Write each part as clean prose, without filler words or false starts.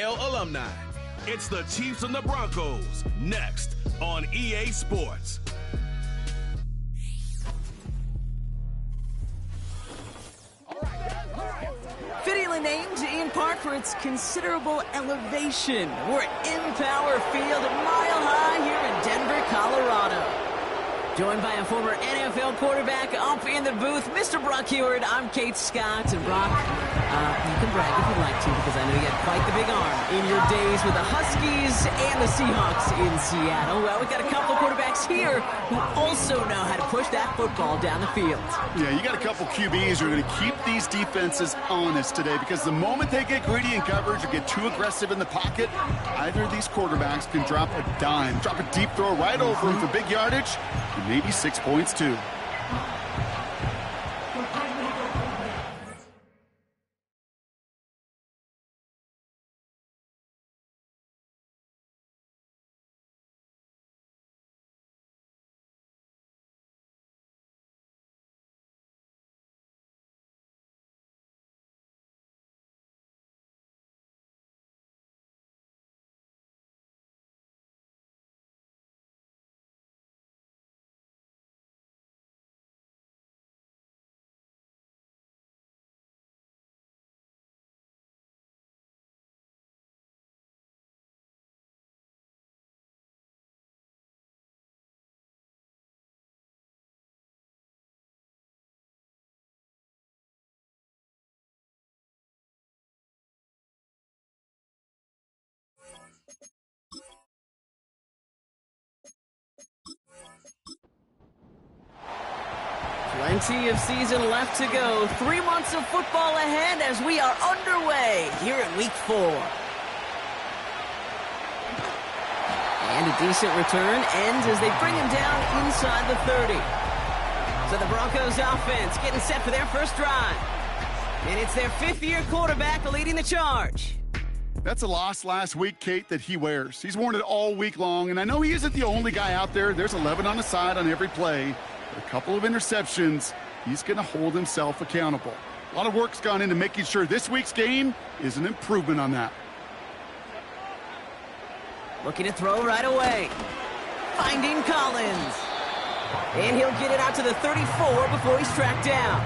NIL alumni. It's the Chiefs and the Broncos, next on EA Sports. Fittingly named in part for its considerable elevation. We're at Empower Field at Mile High here in Denver, Colorado. Joined by a former NFL quarterback up in the booth, Mr. Brock Heward. I'm Kate Scott, and Brock, you can brag if you'd like to, because I know you had quite the big arm in your days with the Huskies and the Seahawks in Seattle. Well, we've got a couple of quarterbacks here who also know how to push that football down the field. Yeah, you got a couple QBs who are going to keep these defenses honest today, because the moment they get greedy in coverage or get too aggressive in the pocket, either of these quarterbacks can drop a dime, drop a deep throw right over them for big yardage, and maybe 6 points too. Plenty of season left to go. 3 months of football ahead as we are underway here in Week 4. And a decent return ends as they bring him down inside the 30. So the Broncos offense getting set for their first drive. And it's their fifth-year quarterback leading the charge. That's a loss last week, Kate, that he wears. He's worn it all week long, and I know he isn't the only guy out there. There's 11 on the side on every play. A couple of interceptions, he's going to hold himself accountable. A lot of work's gone into making sure this week's game is an improvement on that. Looking to throw right away. Finding Collins. And he'll get it out to the 34 before he's tracked down.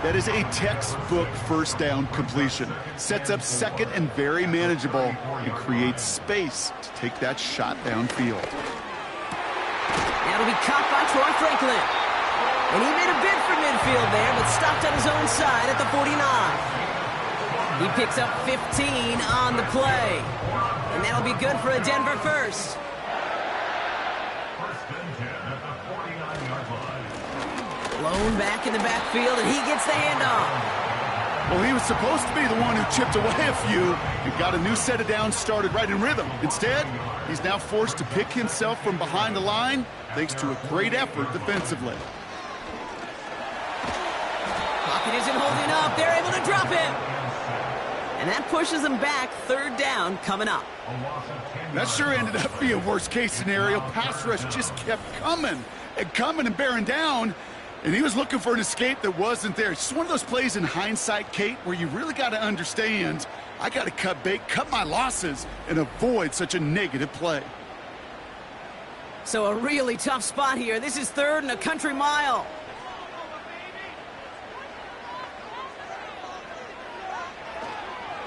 That is a textbook first down completion. Sets up second and very manageable, and creates space to take that shot downfield. That'll be caught by Troy Franklin. And he made a bid for midfield there, but stopped on his own side at the 49. He picks up 15 on the play. And that'll be good for a Denver first. Blown back in the backfield, and he gets the handoff. Well, he was supposed to be the one who chipped away a few and got a new set of downs started right in rhythm. Instead, he's now forced to pick himself from behind the line thanks to a great effort defensively. Pocket isn't holding up. They're able to drop him. And that pushes them back. Third down coming up. That sure ended up being a worst-case scenario. Pass rush just kept coming and bearing down. And he was looking for an escape that wasn't there. It's just one of those plays in hindsight, Kate, where you really got to understand, I got to cut bait, cut my losses, and avoid such a negative play. So a really tough spot here. This is third and a country mile.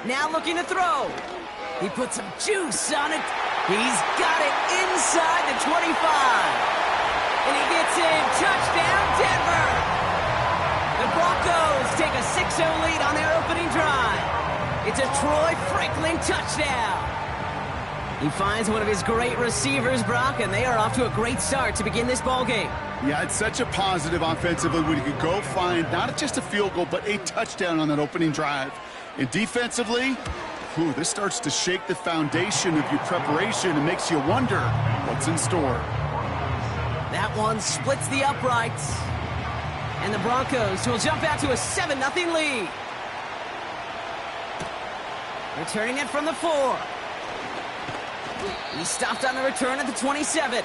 Now looking to throw. He put some juice on it. He's got it inside the 25. And he gets in. Touchdown, Denver! The Broncos take a 6-0 lead on their opening drive. It's a Troy Franklin touchdown. He finds one of his great receivers, Brock, and they are off to a great start to begin this ballgame. Yeah, it's such a positive offensively when you could go find not just a field goal, but a touchdown on that opening drive. And defensively, this starts to shake the foundation of your preparation and makes you wonder what's in store. That one splits the uprights. And the Broncos will jump out to a 7-0 lead. Returning it from the 4. He stopped on the return at the 27.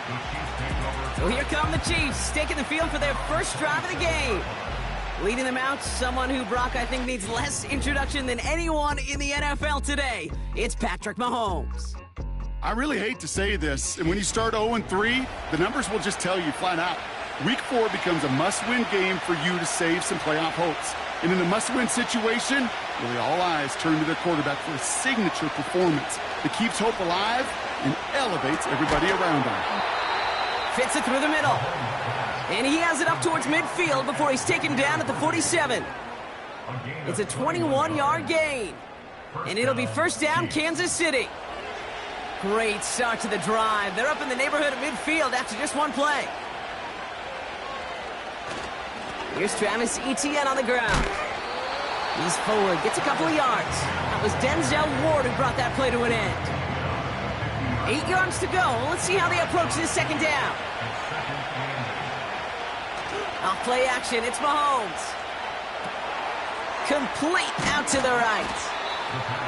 So here come the Chiefs, taking the field for their first drive of the game. Leading them out, someone who, Brock, I think needs less introduction than anyone in the NFL today. It's Patrick Mahomes. I really hate to say this, and when you start 0-3, the numbers will just tell you flat out. Week 4 becomes a must-win game for you to save some playoff hopes. And in a must-win situation, really all eyes turn to their quarterback for a signature performance that keeps hope alive and elevates everybody around him. Fits it through the middle. And he has it up towards midfield before he's taken down at the 47. It's a 21-yard gain. And it'll be first down, Kansas City. Great start to the drive. They're up in the neighborhood of midfield after just one play. Here's Travis Etienne on the ground. He's forward, gets a couple of yards. That was Denzel Ward who brought that play to an end. 8 yards to go. Let's see how they approach this second down. Off play action, it's Mahomes. Complete out to the right.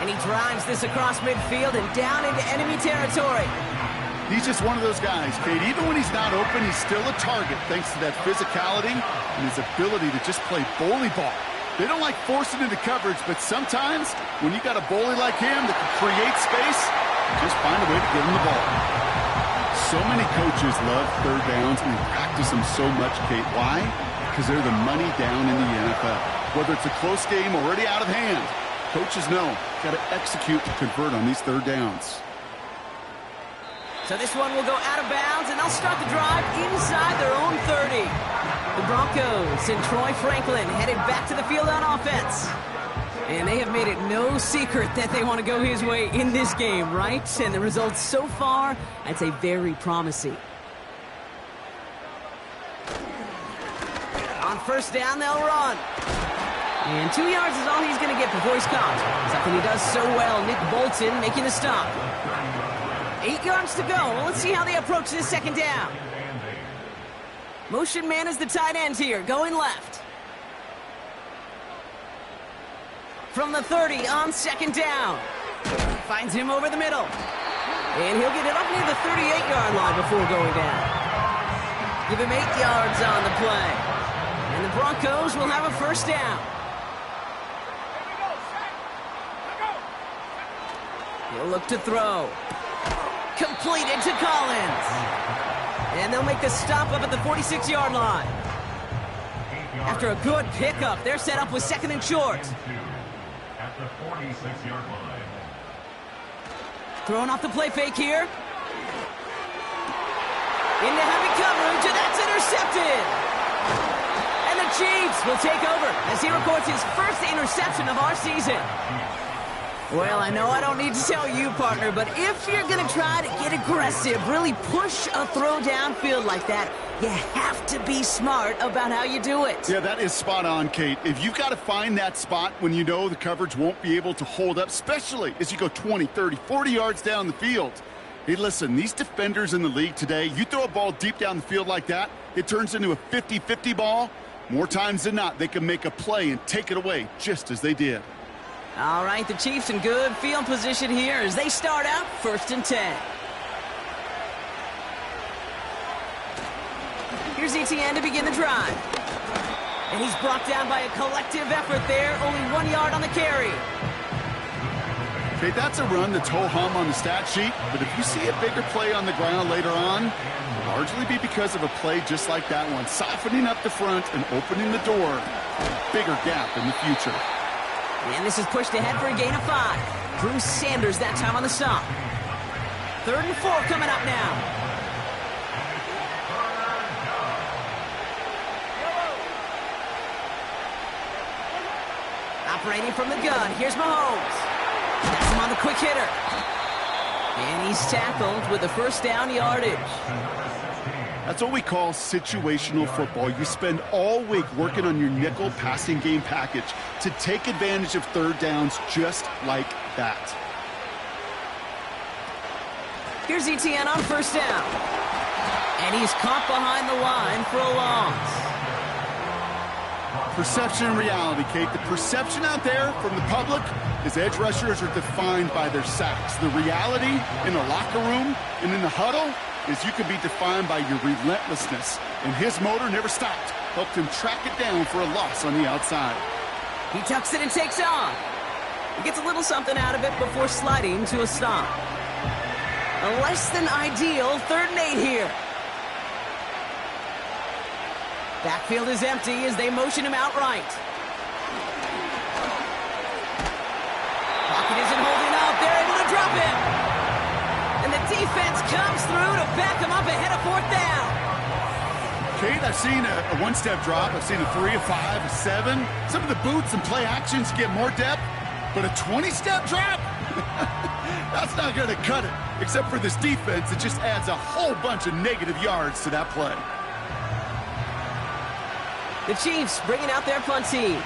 And he drives this across midfield and down into enemy territory. He's just one of those guys, Kate. Even when he's not open, he's still a target thanks to that physicality and his ability to just play bully ball. They don't like forcing into coverage, but sometimes when you got a bully like him that can create space, you just find a way to get him the ball. So many coaches love third downs and they practice them so much, Kate. Why? Because they're the money down in the NFL. Whether it's a close game already out of hand, coaches know got to execute to convert on these third downs. So this one will go out of bounds, and they'll start the drive inside their own 30. The Broncos and Troy Franklin headed back to the field on offense. And they have made it no secret that they want to go his way in this game, right? And the results so far, I'd say very promising. On first down, they'll run. And 2 yards is all he's going to get before he's caught. Something he does so well, Nick Bolton making the stop. 8 yards to go. Let's see how they approach this second down. Motion man is the tight end here, going left. From the 30 on second down. Finds him over the middle. And he'll get it up near the 38-yard line before going down. Give him 8 yards on the play. And the Broncos will have a first down. He'll look to throw. Completed to Collins. And they'll make the stop up at the 46-yard line. After a good pickup, they're set up with second and short. At the 46-yard line. Throwing off the play fake here. Into heavy coverage, and that's intercepted. And the Chiefs will take over as he records his first interception of our season. Well, I know I don't need to tell you, partner, but if you're going to try to get aggressive, really push a throw downfield like that, you have to be smart about how you do it. Yeah, that is spot on, Kate. If you've got to find that spot when you know the coverage won't be able to hold up, especially as you go 20, 30, 40 yards down the field. Hey, listen, these defenders in the league today, you throw a ball deep down the field like that, it turns into a 50-50 ball. More times than not, they can make a play and take it away just as they did. All right, the Chiefs in good field position here as they start out first and 10. Here's Etienne to begin the drive. And he's brought down by a collective effort there, only 1 yard on the carry. Okay, that's a run that's ho-hum on the stat sheet, but if you see a bigger play on the ground later on, it'll largely be because of a play just like that one, softening up the front and opening the door for a bigger gap in the future. And this is pushed ahead for a gain of 5. Drew Sanders that time on the stop. 3rd and 4 coming up now. Operating from the gun, here's Mahomes. That's him on the quick hitter. And he's tackled with the first down yardage. That's what we call situational football. You spend all week working on your nickel passing game package to take advantage of third downs just like that. Here's Etienne on first down. And he's caught behind the line for a loss. Perception and reality, Kate. The perception out there from the public is edge rushers are defined by their sacks. The reality in the locker room and in the huddle is you can be defined by your relentlessness and his motor never stopped. Helped him track it down for a loss on the outside. He tucks it and takes off. He gets a little something out of it before sliding to a stop. A less than ideal 3rd and 8 here. Backfield is empty as they motion him out right. Pocket isn't holding up. They're able to drop him. And the defense comes through to back him up ahead of 4th down. Kate, I've seen a one-step drop. I've seen a 3, a 5, a 7. Some of the boots and play actions get more depth, but a 20-step drop? That's not going to cut it. Except for this defense, it just adds a whole bunch of negative yards to that play. The Chiefs bringing out their punt team.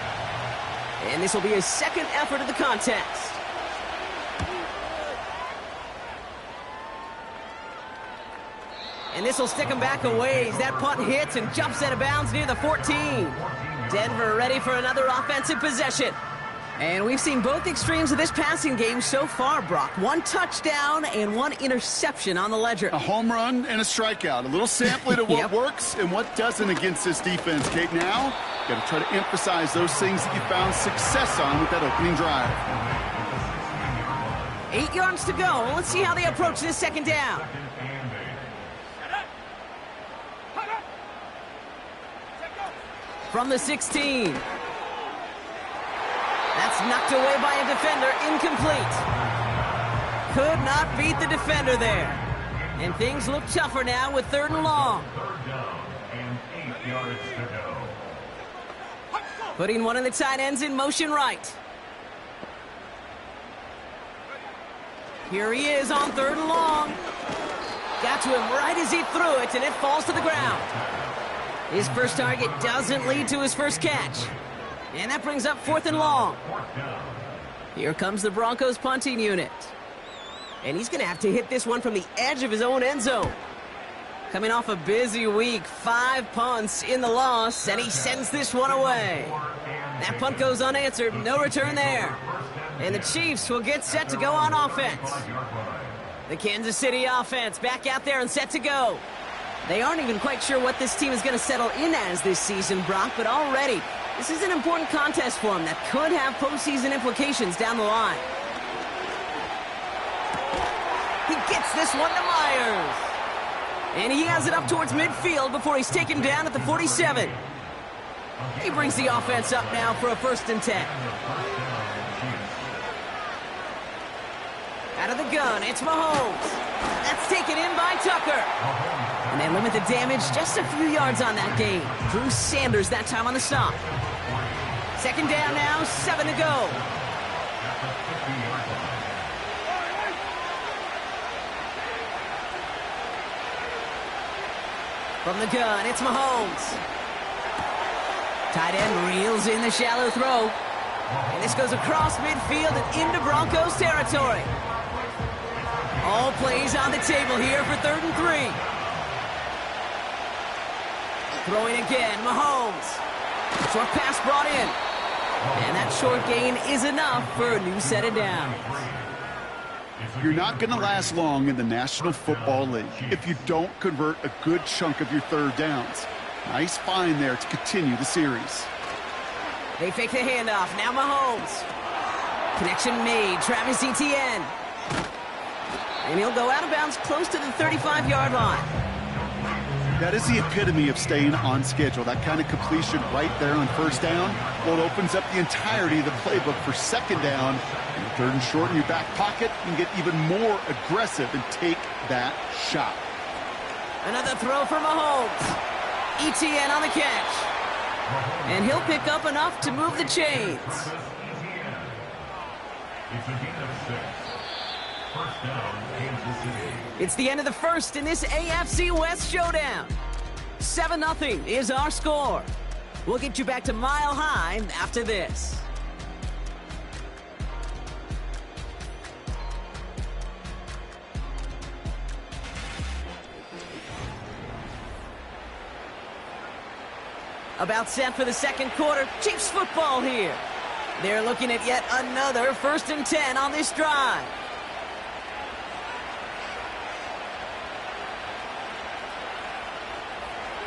And this will be a second effort of the contest. And this will stick him back a ways. That punt hits and jumps out of bounds near the 14. Denver ready for another offensive possession. And we've seen both extremes of this passing game so far, Brock. 1 touchdown and 1 interception on the ledger. A home run and a strikeout. A little sampling of what works and what doesn't against this defense, Kate. Now, got to try to emphasize those things that you found success on with that opening drive. 8 yards to go. Let's see how they approach this 2nd down. From the 16. That's knocked away by a defender, incomplete. Could not beat the defender there. And things look tougher now with 3rd and long. 3rd down and 8 yards to go. Putting one of the tight ends in motion right. Here he is on 3rd and long. Got to him right as he threw it, and it falls to the ground. His first target doesn't lead to his first catch. And that brings up 4th and long. Here comes the Broncos punting unit. And he's going to have to hit this one from the edge of his own end zone. Coming off a busy week, 5 punts in the loss, and he sends this one away. That punt goes unanswered, no return there. And the Chiefs will get set to go on offense. The Kansas City offense back out there and set to go. They aren't even quite sure what this team is going to settle in as this season, Brock, but already this is an important contest for them that could have postseason implications down the line. He gets this one to Myers. And he has it up towards midfield before he's taken down at the 47. He brings the offense up now for a 1st and 10. Out of the gun, it's Mahomes. That's taken in by Tucker. And they limit the damage just a few yards on that game. Drew Sanders that time on the stop. 2nd down now, 7 to go. From the gun, it's Mahomes. Tight end reels in the shallow throw. And this goes across midfield and into Broncos territory. All plays on the table here for 3rd and 3. Throwing again, Mahomes. Short pass brought in. And that short gain is enough for a new set of downs. You're not going to last long in the National Football League if you don't convert a good chunk of your 3rd downs. Nice find there to continue the series. They fake the handoff. Now Mahomes. Connection made. Travis Etienne. And he'll go out of bounds close to the 35-yard line. That is the epitome of staying on schedule. That kind of completion right there on 1st down. Well, it opens up the entirety of the playbook for 2nd down. And 3rd and short in your back pocket, and get even more aggressive and take that shot. Another throw for Mahomes. Etienne on the catch. And he'll pick up enough to move the chains. It's a gain of 6. 1st down, Kansas City. It's the end of the 1st in this AFC West showdown. 7-0 is our score. We'll get you back to Mile High after this. About set for the 2nd quarter. Chiefs football here. They're looking at yet another 1st and 10 on this drive.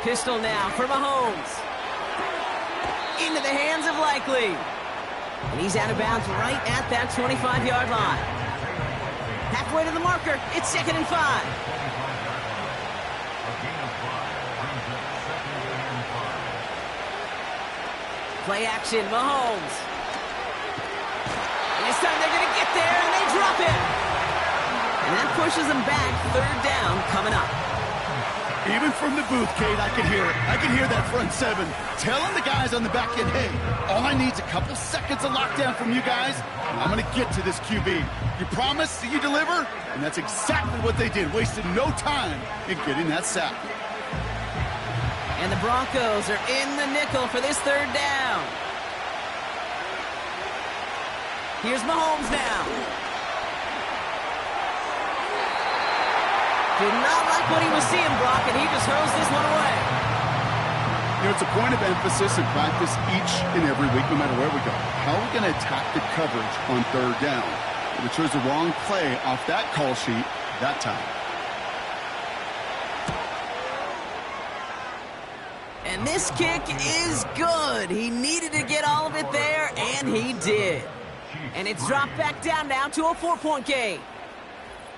Pistol now for Mahomes. Into the hands of Likely. And he's out of bounds right at that 25-yard line. Halfway to the marker. It's 2nd and 5. Play action, Mahomes. And this time they're going to get there, and they drop it. And that pushes them back. 3rd down coming up. Even from the booth, Kate, I can hear it. I can hear that front 7 telling the guys on the back end, hey, all I need is a couple seconds of lockdown from you guys, and I'm going to get to this QB. You promise that you deliver? And that's exactly what they did, wasted no time in getting that sack. And the Broncos are in the nickel for this 3rd down. Here's Mahomes now. Did not like what he was seeing, Brock, and he just hurls this one away. You know, it's a point of emphasis in practice each and every week, no matter where we go. How are we going to attack the coverage on 3rd down? We chose the wrong play off that call sheet that time. And this kick is good. He needed to get all of it there, and he did. And it's dropped back down now to a 4-point game.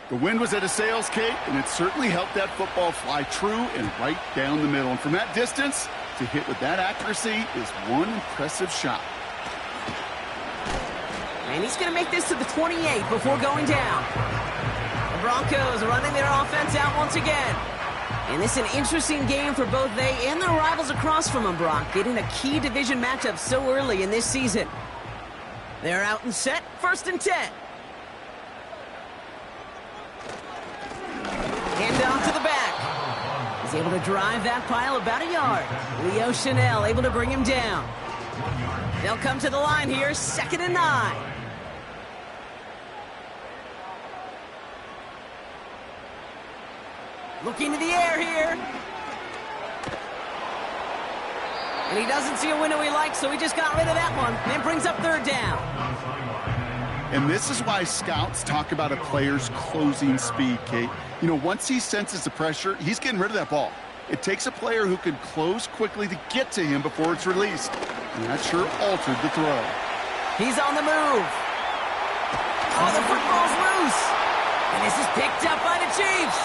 The wind was at a sails, Kate, and it certainly helped that football fly true and right down the middle. And from that distance, to hit with that accuracy is one impressive shot. And he's going to make this to the 28 before going down. The Broncos are running their offense out once again. And this is an interesting game for both they and their rivals across from them, Brock, getting a key division matchup so early in this season. They're out and set, 1st and 10. Hand off to the back. He's able to drive that pile about a yard. Leo Chanel able to bring him down. They'll come to the line here, 2nd and 9. Looking to the air here. And he doesn't see a window he likes, so he just got rid of that one. And brings up 3rd down. And this is why scouts talk about a player's closing speed, Kate. You know, once he senses the pressure, he's getting rid of that ball. It takes a player who can close quickly to get to him before it's released. And that sure altered the throw. He's on the move. Oh, the football's loose. And this is picked up by the Chiefs.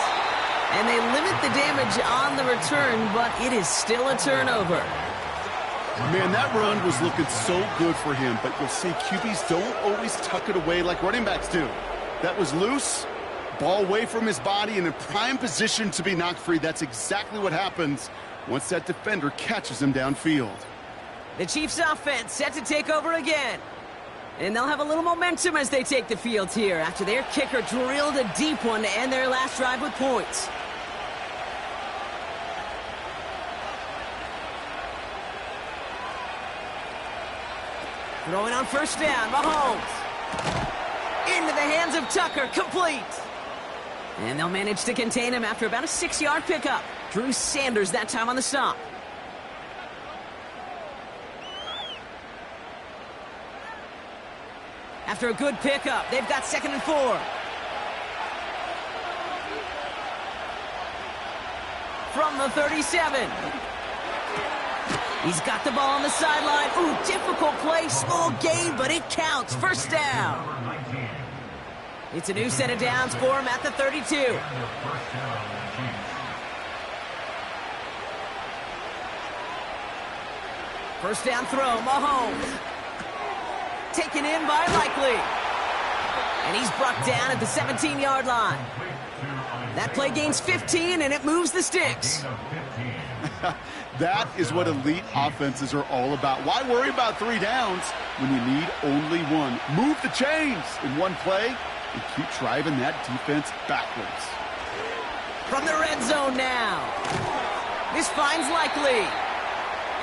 And they limit the damage on the return, but it is still a turnover. Man, that run was looking so good for him, but you'll see QBs don't always tuck it away like running backs do. That was loose, ball away from his body, and in prime position to be knocked free. That's exactly what happens once that defender catches him downfield. The Chiefs' offense set to take over again. And they'll have a little momentum as they take the field here after their kicker drilled a deep one to end their last drive with points. Throwing on 1st down, Mahomes. Into the hands of Tucker, complete. And they'll manage to contain him after about a 6-yard pickup. Drew Sanders that time on the stop. After a good pickup, they've got 2nd and 4. From the 37. He's got the ball on the sideline. Ooh, difficult play, small gain, but it counts. 1st down. It's a new set of downs for him at the 32. First down throw, Mahomes. Taken in by Likely. And he's brought down at the 17-yard line. That play gains 15, and it moves the sticks. That is what elite offenses are all about. Why worry about 3 downs when you need only 1? Move the chains in one play and keep driving that defense backwards. From the red zone now. This finds Likely.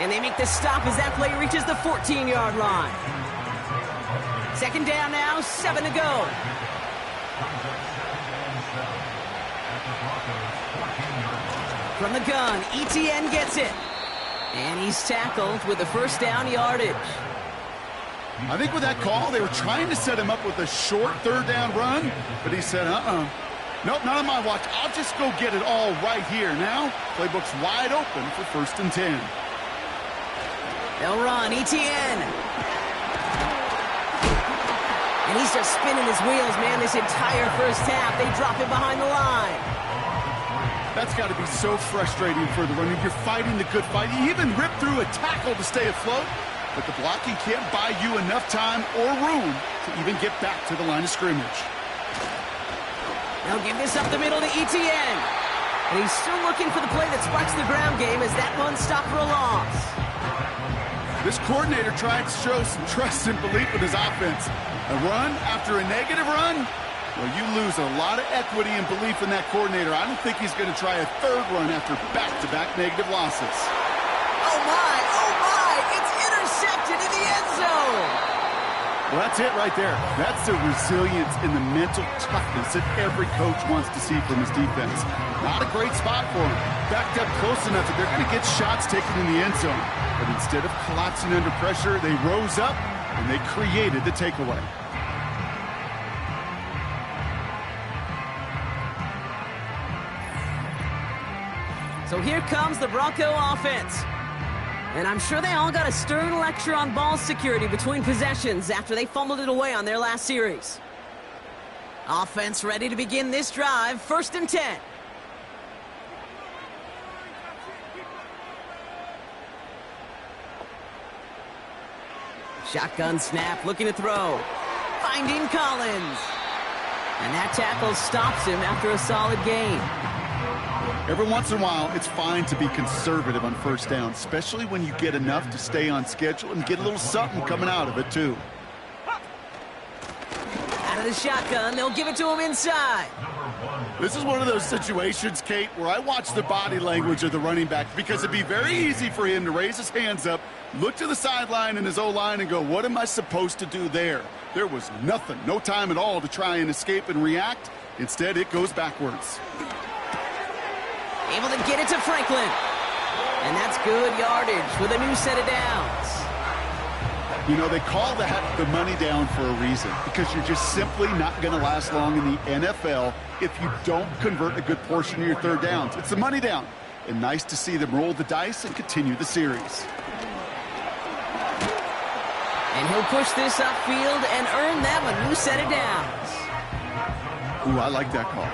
And they make the stop as that play reaches the 14-yard line. 2nd down now, 7 to go. From the gun, ETN gets it. And he's tackled with the 1st down yardage. I think with that call, they were trying to set him up with a short 3rd down run, but he said, Nope, not on my watch. I'll just go get it all right here. Now, playbook's wide open for 1st and 10. They'll run, ETN. And he's just spinning his wheels, man, this entire first half. They drop him behind the line. That's got to be so frustrating for the runner. You're fighting the good fight. You even rip through a tackle to stay afloat, but the blocking can't buy you enough time or room to even get back to the line of scrimmage. They'll give this up the middle to ETN. And he's still looking for the play that sparks the ground game as that one stopped for a loss. This coordinator tried to show some trust and belief in his offense. A run after a negative run? Well, you lose a lot of equity and belief in that coordinator. I don't think he's going to try a 3rd run after back-to-back negative losses. Oh my, it's intercepted in the end zone. Well, that's it right there. That's the resilience and the mental toughness that every coach wants to see from his defense. Not a great spot for him. Backed up close enough that they're going to get shots taken in the end zone. But instead of collapsing under pressure, they rose up and they created the takeaway. So here comes the Bronco offense. And I'm sure they all got a stern lecture on ball security between possessions after they fumbled it away on their last series. Offense ready to begin this drive, 1st and 10. Shotgun snap, looking to throw. Finding Collins. And that tackle stops him after a solid gain. Every once in a while, it's fine to be conservative on 1st down, especially when you get enough to stay on schedule and get a little something coming out of it, too. Out of the shotgun, they'll give it to him inside. This is one of those situations, Kate, where I watch the body language of the running back because it'd be very easy for him to raise his hands up, look to the sideline and his O-line and go, what am I supposed to do there? There was nothing, no time at all to try and escape and react. Instead, it goes backwards. Able to get it to Franklin. And that's good yardage with a new set of downs. You know, they call that the money down for a reason because you're just simply not going to last long in the NFL if you don't convert a good portion of your 3rd downs. It's the money down. And nice to see them roll the dice and continue the series. And he'll push this upfield and earn them a new set of downs. Ooh, I like that call.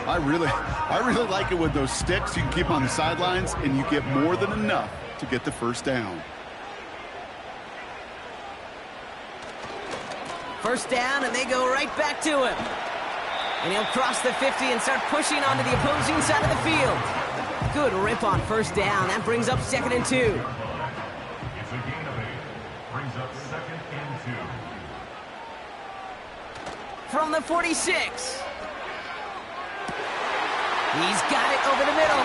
I really like it with those sticks. You can keep them on the sidelines, and you get more than enough to get the 1st down. 1st down, and they go right back to him. And he'll cross the 50 and start pushing onto the opposing side of the field. Good rip on 1st down. That brings up 2nd and 2. It's a gain of 8. Brings up 2nd and 2. From the 46. He's got it over the middle.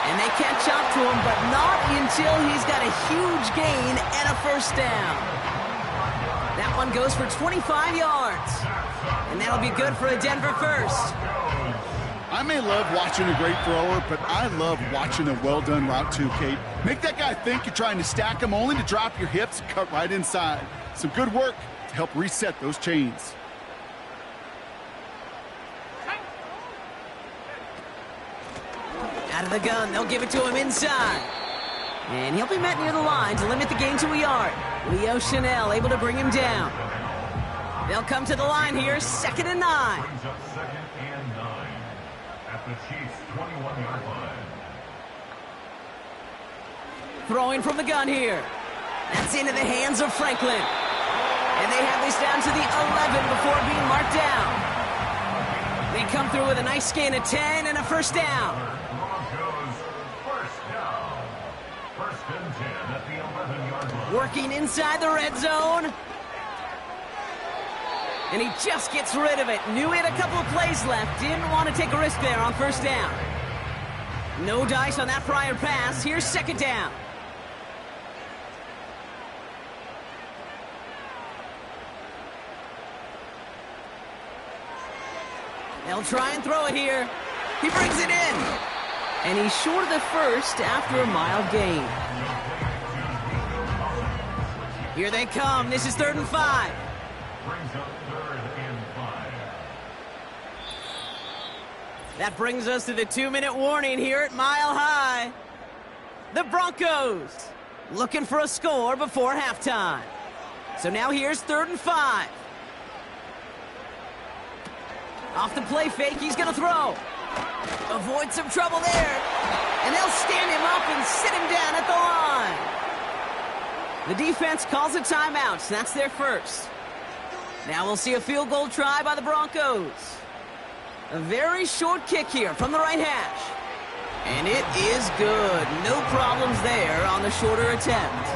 And they catch up to him, but not until he's got a huge gain and a 1st down. That one goes for 25 yards. And that'll be good for a Denver 1st. I may love watching a great thrower, but I love watching a well-done route too, Kate. Make that guy think you're trying to stack him only to drop your hips and cut right inside. Some good work to help reset those chains. Out of the gun, they'll give it to him inside. And he'll be met near the line to limit the gain to a yard. Leo Chanel able to bring him down. They'll come to the line here, 2nd and 9. Brings up 2nd and 9 at the Chiefs' 21-yard line. Throwing from the gun here. That's into the hands of Franklin. And they have this down to the 11 before being marked down. They come through with a nice gain of 10 and a 1st down. Broncos, 1st down. 1st and 10 at the 11-yard line. Working inside the red zone. And he just gets rid of it. Knew he had a couple of plays left. Didn't want to take a risk there on 1st down. No dice on that prior pass. Here's 2nd down. They'll try and throw it here. He brings it in. And he's short of the 1st after a mild gain. Here they come. This is 3rd and 5. Brings up 3rd and 5. That brings us to the 2-minute warning here at Mile High. The Broncos looking for a score before halftime. So now here's 3rd and 5. Off the play fake, he's going to throw. Avoid some trouble there. And they'll stand him up and sit him down at the line. The defense calls a timeout, so that's their first. Now we'll see a field goal try by the Broncos. A very short kick here from the right hash. And it is good. No problems there on the shorter attempt.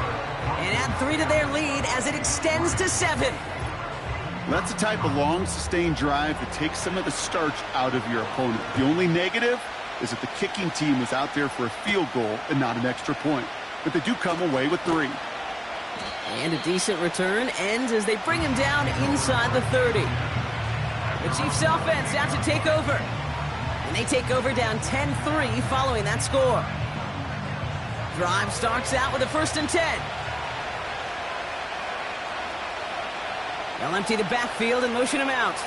And add 3 to their lead as it extends to 7. That's the type of long, sustained drive that takes some of the starch out of your opponent. The only negative is that the kicking team was out there for a field goal and not an extra point. But they do come away with 3. And a decent return ends as they bring him down inside the 30. The Chiefs offense out to take over. And they take over down 10-3 following that score. Drive starts out with a 1st and 10. They'll empty the backfield and motion him out.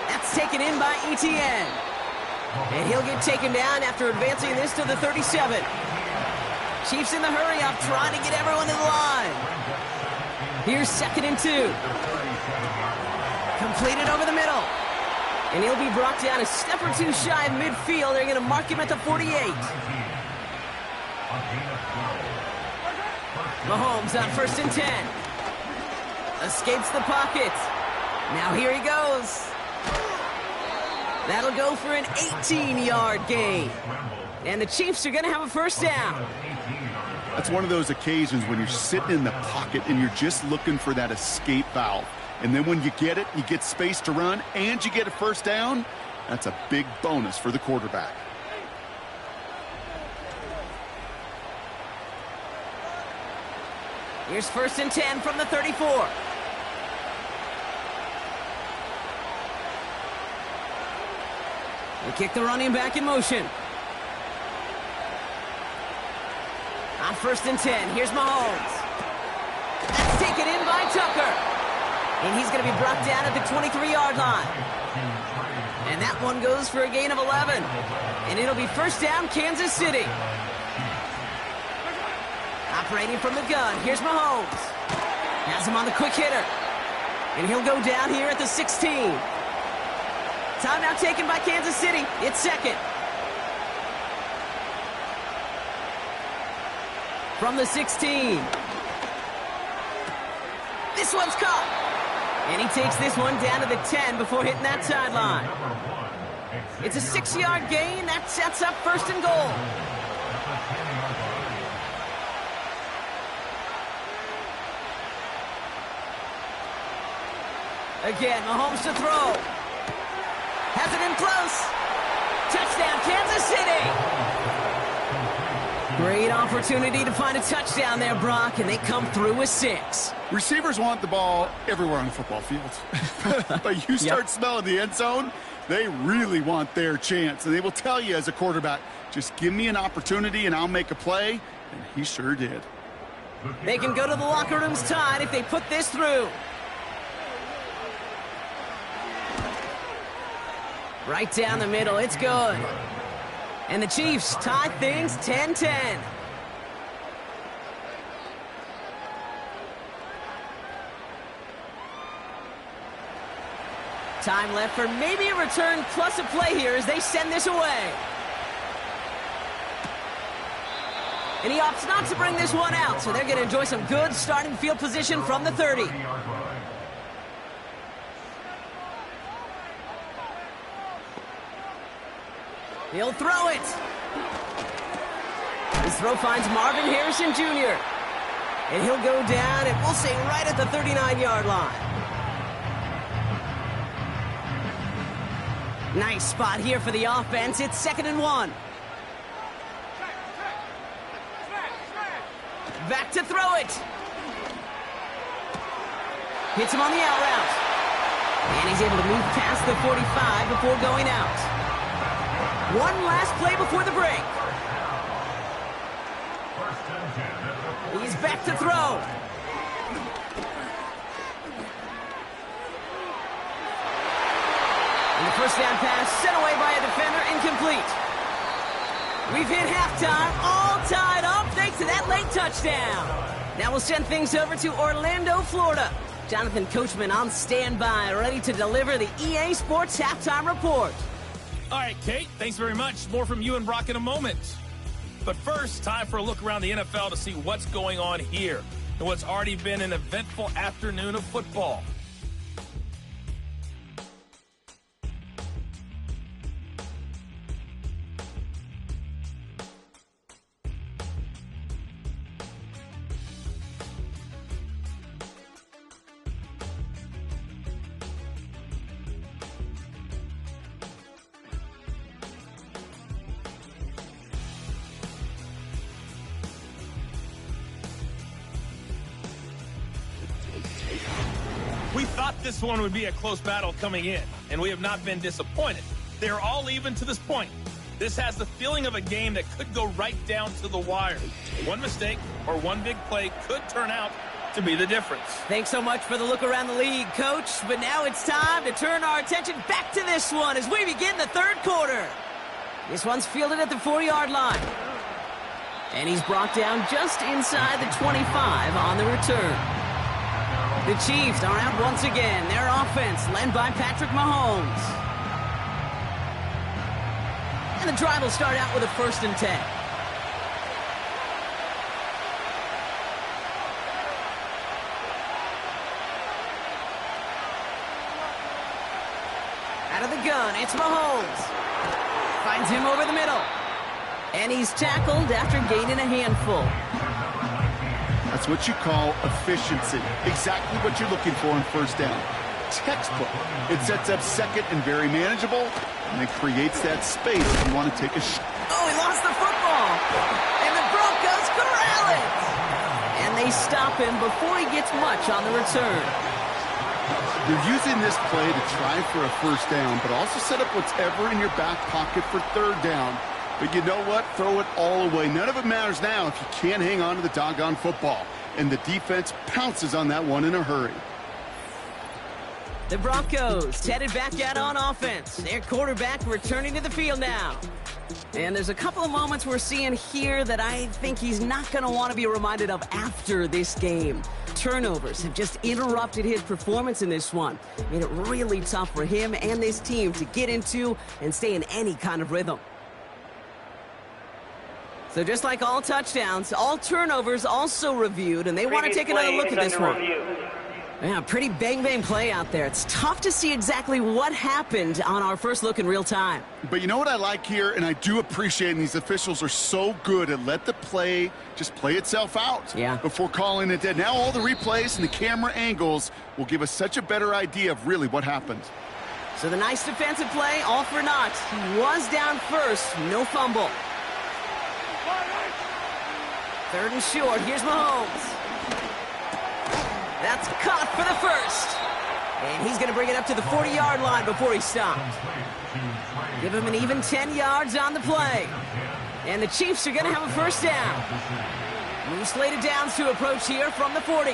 That's taken in by Etienne. And he'll get taken down after advancing this to the 37. Chiefs in the hurry-up trying to get everyone to the line. Here's 2nd and 2. Completed over the middle. And he'll be brought down a step or 2 shy of midfield. They're going to mark him at the 48. Mahomes on 1st and 10. Escapes the pocket. Now here he goes. That'll go for an 18-yard gain. And the Chiefs are going to have a 1st down. That's one of those occasions when you're sitting in the pocket and you're just looking for that escape valve. And then when you get it, you get space to run, and you get a 1st down, that's a big bonus for the quarterback. Here's 1st and 10 from the 34. They kick the running back in motion. On 1st and 10, here's Mahomes. That's taken in by Tucker. And he's going to be brought down at the 23-yard line. And that one goes for a gain of 11. And it'll be 1st down, Kansas City. Operating from the gun, here's Mahomes. Has him on the quick hitter. And he'll go down here at the 16. Timeout taken by Kansas City. It's 2nd. From the 16. This one's caught. And he takes this one down to the 10 before hitting that sideline. It's a 6-yard gain. That sets up 1st and goal. Again, Mahomes to throw. Has it in close. Touchdown, Kansas City. Great opportunity to find a touchdown there, Brock, and they come through with 6. Receivers want the ball everywhere on the football field. But you start smelling the end zone, they really want their chance. And they will tell you as a quarterback, just give me an opportunity and I'll make a play. And he sure did. They can go to the locker rooms tied if they put this through. Right down the middle, it's good. And the Chiefs tie things 10-10. Time left for maybe a return plus a play here as they send this away. And he opts not to bring this one out, so they're going to enjoy some good starting field position from the 30. He'll throw it. His throw finds Marvin Harrison Jr. And he'll go down, and we'll say right at the 39-yard line. Nice spot here for the offense. It's 2nd and 1. Back to throw it. Hits him on the out route. And he's able to move past the 45 before going out. One last play before the break. He's back to throw. And the first down pass sent away by a defender, incomplete. We've hit halftime, all tied up thanks to that late touchdown. Now we'll send things over to Orlando, Florida. Jonathan Coachman on standby, ready to deliver the EA Sports Halftime Report. All right, Kate, thanks very much. More from you and Brock in a moment. But first, time for a look around the NFL to see what's going on here in what's already been an eventful afternoon of football. We thought this one would be a close battle coming in, and we have not been disappointed. They're all even to this point. This has the feeling of a game that could go right down to the wire. One mistake or one big play could turn out to be the difference. Thanks so much for the look around the league, Coach. But now it's time to turn our attention back to this one as we begin the third quarter. This one's fielded at the 4-yard line. And he's brought down just inside the 25 on the return. The Chiefs are out once again. Their offense led by Patrick Mahomes. And the drive will start out with a 1st and 10. Out of the gun, it's Mahomes. Finds him over the middle. And he's tackled after gaining a handful. That's what you call efficiency. Exactly what you're looking for on 1st down. Textbook. It sets up 2nd and very manageable, and it creates that space if you want to take a shot. Oh, he lost the football. And the Broncos corral it. And they stop him before he gets much on the return. You're using this play to try for a 1st down, but also set up whatever in your back pocket for 3rd down. But you know what? Throw it all away. None of it matters now if you can't hang on to the doggone football. And the defense pounces on that one in a hurry. The Broncos headed back out on offense. Their quarterback returning to the field now. And there's a couple of moments we're seeing here that I think he's not going to want to be reminded of after this game. Turnovers have just interrupted his performance in this one. Made it really tough for him and this team to get into and stay in any kind of rhythm. So just like all touchdowns, all turnovers also reviewed, and they want to take another look at this one. Yeah, pretty bang-bang play out there. It's tough to see exactly what happened on our first look in real time. But you know what I like here, and I do appreciate, and these officials are so good at let the play just play itself out before calling it dead. Now all the replays and the camera angles will give us such a better idea of really what happened. So the nice defensive play, all for naught. He was down first, no fumble. 3rd and short, here's Mahomes. That's caught for the 1st. And he's going to bring it up to the 40-yard line before he stops. Give him an even 10 yards on the play. And the Chiefs are going to have a 1st down. New slated downs to approach here from the 40.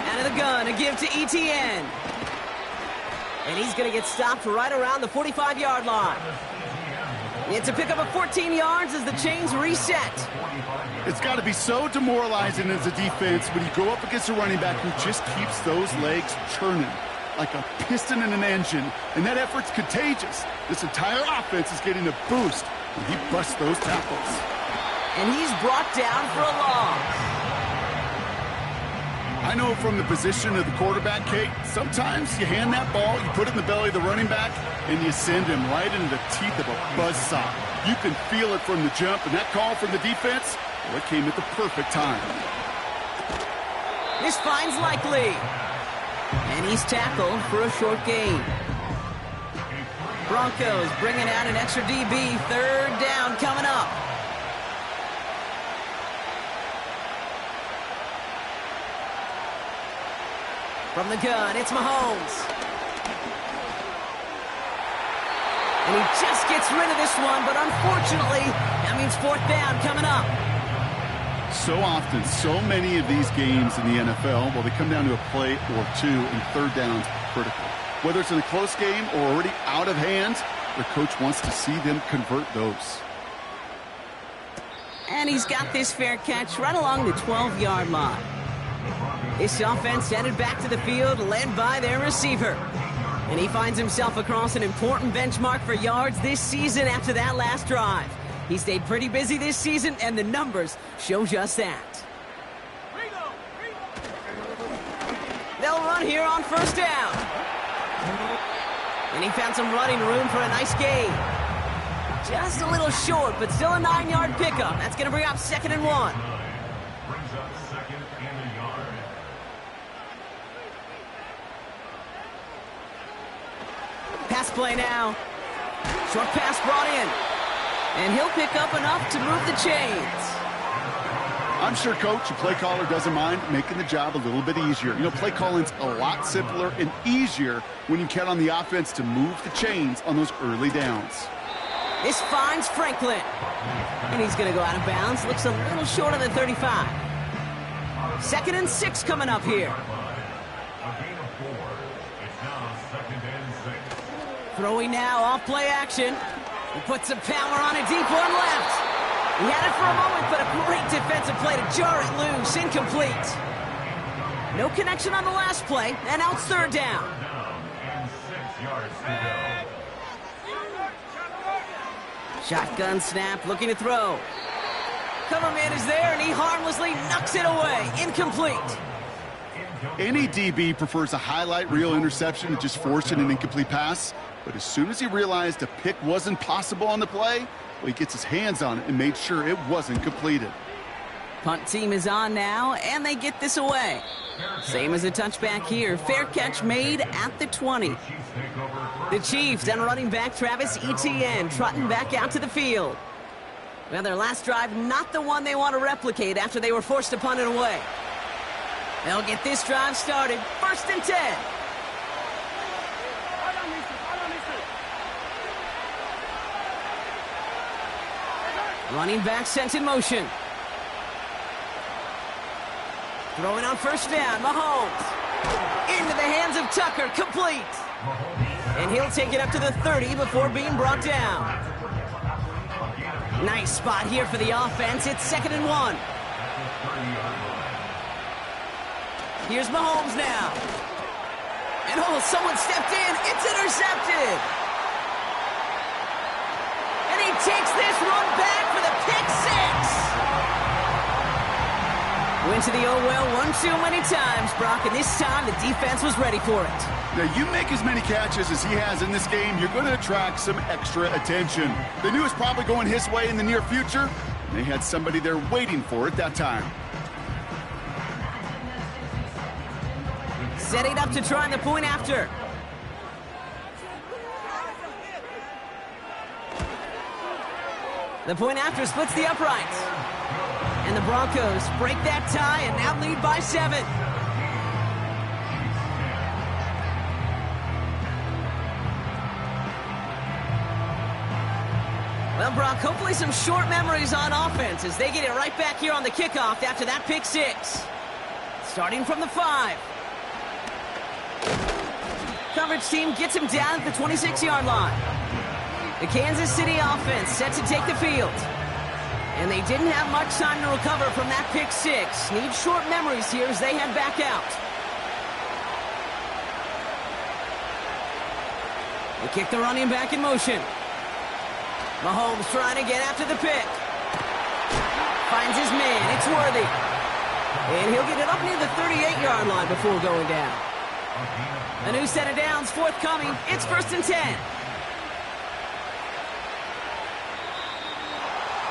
Out of the gun, a give to ETN. And he's going to get stopped right around the 45-yard line. It's a pickup of 14 yards as the chains reset. It's got to be so demoralizing as a defense when you go up against a running back who just keeps those legs churning like a piston in an engine, and that effort's contagious. This entire offense is getting a boost when he busts those tackles. And he's brought down for a loss. I know from the position of the quarterback, Kate, sometimes you hand that ball, you put it in the belly of the running back, and you send him right into the teeth of a buzzsaw. You can feel it from the jump, and that call from the defense, well, it came at the perfect time. This finds Likely. And he's tackled for a short gain. Broncos bringing out an extra DB. 3rd down coming up. From the gun, it's Mahomes. And he just gets rid of this one, but unfortunately, that means 4th down coming up. So often, so many of these games in the NFL, well, they come down to a play or two, and third downs critical. Whether it's in a close game or already out of hand, the coach wants to see them convert those. And he's got this fair catch right along the 12-yard line. This offense headed back to the field, led by their receiver. And he finds himself across an important benchmark for yards this season after that last drive. He stayed pretty busy this season, and the numbers show just that. They'll run here on first down. And he found some running room for a nice gain. Just a little short, but still a 9-yard pickup. That's going to bring up 2nd and 1. Brings up 2nd and a yard. Pass play now. Short pass brought in. And he'll pick up enough to move the chains. I'm sure coach, a play caller, doesn't mind making the job a little bit easier. You know, play calling's a lot simpler and easier when you count on the offense to move the chains on those early downs. This finds Franklin. And he's going to go out of bounds. Looks a little short of the 35. 2nd and 6 coming up here. A gain of 4. It's now 2nd and 6. Throwing now, off play action. He puts some power on a deep one left. He had it for a moment, but a great defensive play to jar it loose. Incomplete. No connection on the last play, and now it's 3rd down. And 6 yards to go. Shotgun snap, looking to throw. Cover man is there, and he harmlessly knocks it away. Incomplete. Any DB prefers a highlight reel interception to just forcing an incomplete pass. But as soon as he realized a pick wasn't possible on the play, well, he gets his hands on it and made sure it wasn't completed. Punt team is on now, and they get this away. Same as a touchback here. Fair catch made at the 20. The Chiefs and running back Travis Etienne trotting back out to the field. Well, their last drive, not the one they want to replicate after they were forced to punt it away. They'll get this drive started. 1st and 10. Running back sent in motion. Throwing on first down, Mahomes. Into the hands of Tucker, complete. And he'll take it up to the 30 before being brought down. Nice spot here for the offense. It's 2nd and 1. Here's Mahomes now. And oh, someone stepped in. It's intercepted. And he takes this run back for the pick 6. Went to the oh well one too many times, Brock, and this time the defense was ready for it. Now, you make as many catches as he has in this game, you're going to attract some extra attention. They knew it was probably going his way in the near future. They had somebody there waiting for it that time. Setting up to try the point after. The point after splits the uprights. And the Broncos break that tie and now lead by 7. Well, Brock, hopefully some short memories on offense as they get it right back here on the kickoff after that pick 6. Starting from the 5. Coverage team gets him down at the 26-yard line. The Kansas City offense set to take the field. And they didn't have much time to recover from that pick 6. Need short memories here as they head back out. They kick the running back in motion. Mahomes trying to get after the pick. Finds his man. It's Worthy. And he'll get it up near the 38-yard line before going down. A new set of downs forthcoming. It's 1st and 10.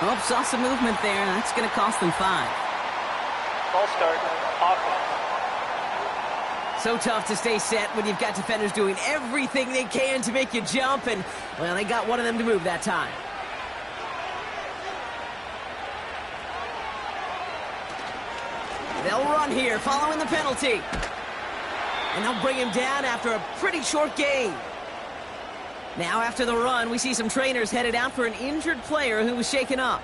Oh, saw some movement there. That's going to cost them 5. Ball start. Offense. So tough to stay set when you've got defenders doing everything they can to make you jump. And, well, they got one of them to move that time. They'll run here following the penalty. And they'll bring him down after a pretty short gain. Now after the run, we see some trainers headed out for an injured player who was shaken up.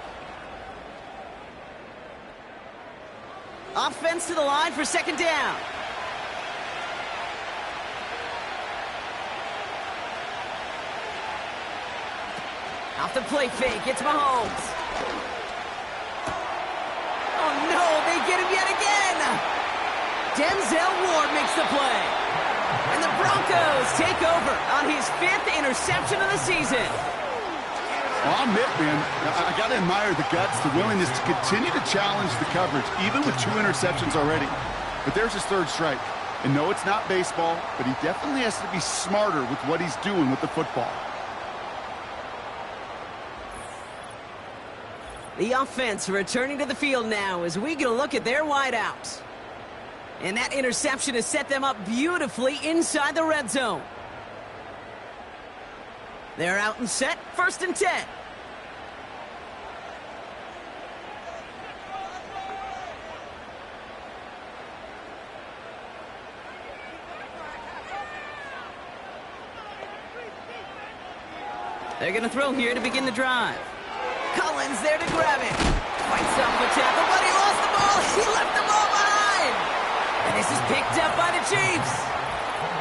Offense to the line for second down. Off the play fake, it's Mahomes. Oh no, they get him yet again. Denzel Ward makes the play. And the Broncos take over on his 5th interception of the season. Well, I'll admit, man, I got to admire the guts, the willingness to continue to challenge the coverage, even with 2 interceptions already. But there's his 3rd strike. And no, it's not baseball, but he definitely has to be smarter with what he's doing with the football. The offense returning to the field now as we get a look at their wideouts. And that interception has set them up beautifully inside the red zone. They're out and set, 1st and 10. They're going to throw here to begin the drive. Collins there to grab it. Fights up the tackle, but he lost the ball. He left the ball behind. And this is picked up by the Chiefs.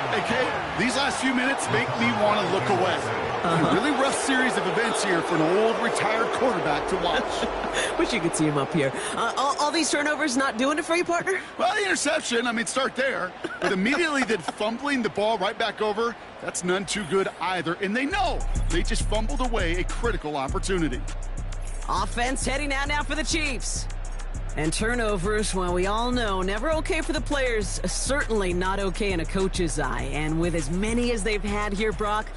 Hey, Kate, these last few minutes make me want to look away. A really rough series of events here for an old retired quarterback to watch. Wish you could see him up here. All these turnovers not doing it for you, partner? Well, the interception, I mean, start there. But immediately then fumbling the ball right back over, that's none too good either. And they know they just fumbled away a critical opportunity. Offense heading out now for the Chiefs. And turnovers, well, we all know, never okay for the players, certainly not okay in a coach's eye. And with as many as they've had here, Brock,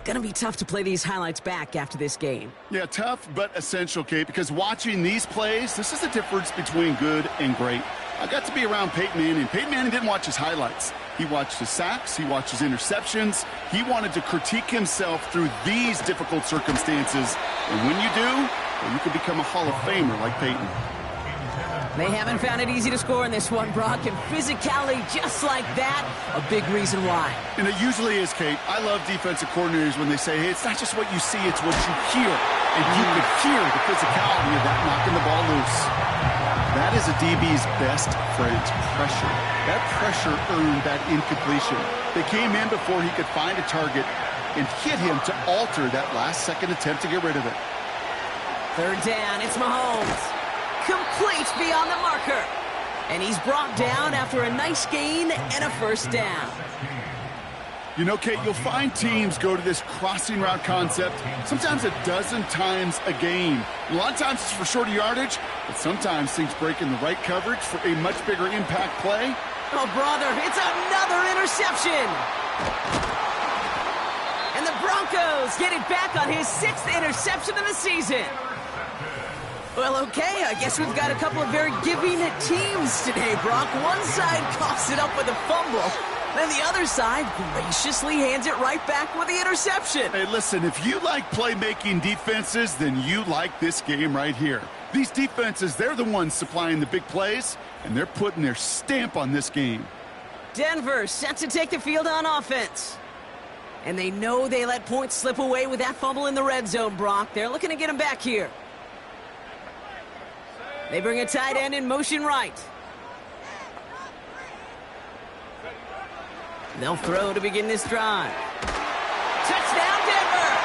gonna be tough to play these highlights back after this game. Yeah, tough but essential, Kate, because watching these plays, this is the difference between good and great. I got to be around Peyton Manning. Peyton Manning didn't watch his highlights. He watched his sacks. He watched his interceptions. He wanted to critique himself through these difficult circumstances. And when you do, well, you can become a Hall of Famer like Peyton. They haven't found it easy to score in this one, Brock, and physicality just like that, a big reason why. And it usually is, Kate. I love defensive coordinators when they say, hey, it's not just what you see, it's what you hear. And you could hear the physicality of that knocking the ball loose. That is a DB's best friend, pressure. That pressure earned that incompletion. They came in before he could find a target and hit him to alter that last-second attempt to get rid of it. 3rd down, it's Mahomes. Complete beyond the marker. And he's brought down after a nice gain and a 1st down. You know, Kate, you'll find teams go to this crossing route concept sometimes a dozen times a game. A lot of times it's for shorter yardage, but sometimes things break in the right coverage for a much bigger impact play. Oh, brother, it's another interception. And the Broncos get it back on his 6th interception of the season. Well, okay, I guess we've got a couple of very giving teams today, Brock. One side coughs it up with a fumble, then the other side graciously hands it right back with the interception. Hey, listen, if you like playmaking defenses, then you like this game right here. These defenses, they're the ones supplying the big plays, and they're putting their stamp on this game. Denver set to take the field on offense. And they know they let points slip away with that fumble in the red zone, Brock. They're looking to get him back here. They bring a tight end in motion right. They'll throw to begin this drive. Touchdown, Denver!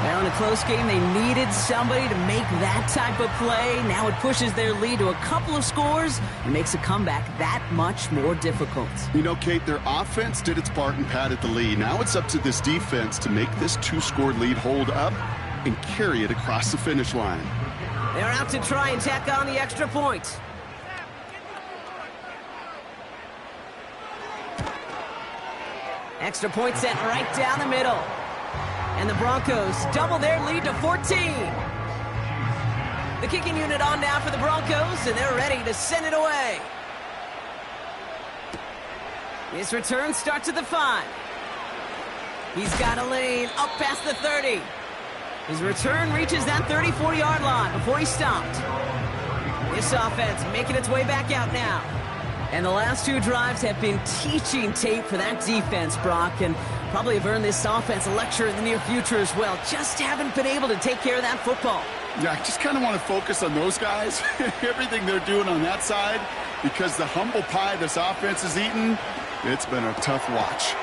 Well, in a close game, they needed somebody to make that type of play. Now it pushes their lead to a couple of scores and makes a comeback that much more difficult. You know, Kate, their offense did its part and padded the lead. Now it's up to this defense to make this 2-score lead hold up and carry it across the finish line. They're out to try and tack on the extra point. Extra point sent right down the middle. And the Broncos double their lead to 14. The kicking unit on now for the Broncos, and they're ready to send it away. His return starts at the 5. He's got a lane up past the 30. His return reaches that 34-yard line before he stopped. This offense making its way back out now. And the last 2 drives have been teaching tape for that defense, Brock, and probably have earned this offense a lecture in the near future as well. Just haven't been able to take care of that football. Yeah, I just kind of want to focus on those guys, everything they're doing on that side, because the humble pie this offense is eating, it's been a tough watch.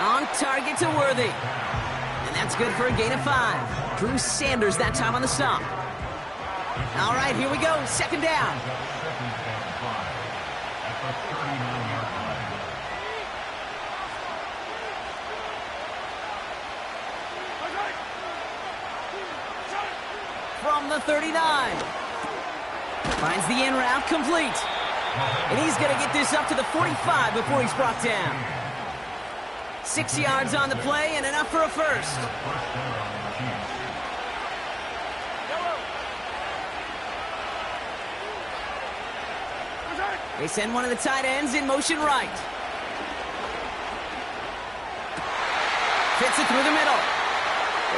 On target to Worthy. And that's good for a gain of 5. Drew Sanders that time on the stop. All right, here we go. Second down. From the 39. Finds the in route complete. And he's going to get this up to the 45 before he's brought down. 6 yards on the play and enough for a first. They send one of the tight ends in motion right. Fits it through the middle.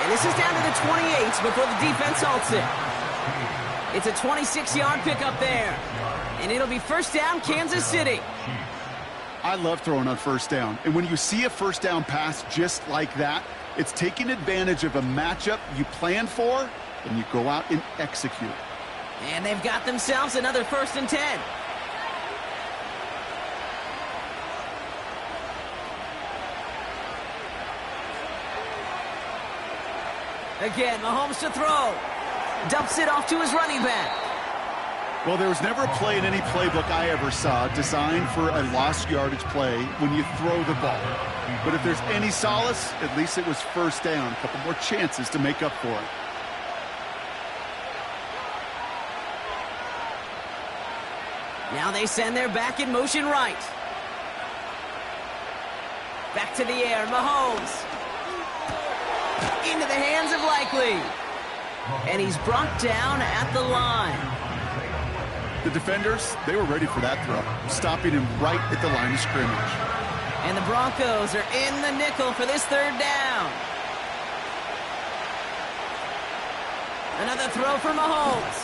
And this is down to the 28 before the defense halts it. It's a 26-yard pickup there. And it'll be first down, Kansas City. I love throwing on first down. And when you see a first down pass just like that, it's taking advantage of a matchup you plan for, and you go out and execute. And they've got themselves another 1st and 10. Again, Mahomes to throw. Dumps it off to his running back. Well, there was never a play in any playbook I ever saw designed for a lost yardage play when you throw the ball. But if there's any solace, at least it was first down. A couple more chances to make up for it. Now they send their back in motion right. Back to the air, Mahomes. Into the hands of Likely. And he's brought down at the line. The defenders, they were ready for that throw, stopping him right at the line of scrimmage. And the Broncos are in the nickel for this 3rd down. Another throw for Mahomes.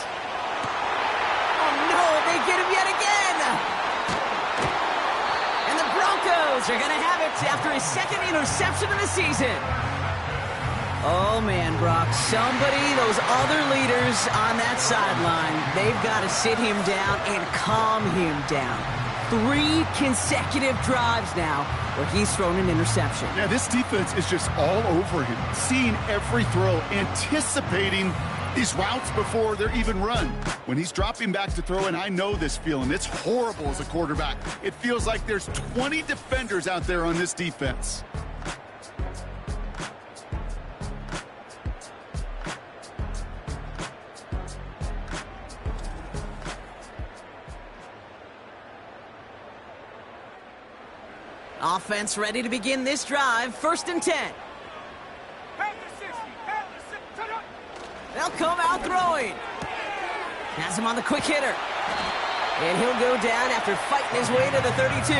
Oh no, they get him yet again. And the Broncos are going to have it after his 2nd interception of the season. Oh, man, Brock, those other leaders on that sideline, they've got to sit him down and calm him down. 3 consecutive drives now where he's thrown an interception. Yeah, this defense is just all over him, seeing every throw, anticipating these routes before they're even run. When he's dropping back to throw, and I know this feeling, it's horrible as a quarterback. It feels like there's 20 defenders out there on this defense. Offense ready to begin this drive. 1st and 10. They'll come out throwing. Has him on the quick hitter. And he'll go down after fighting his way to the 32.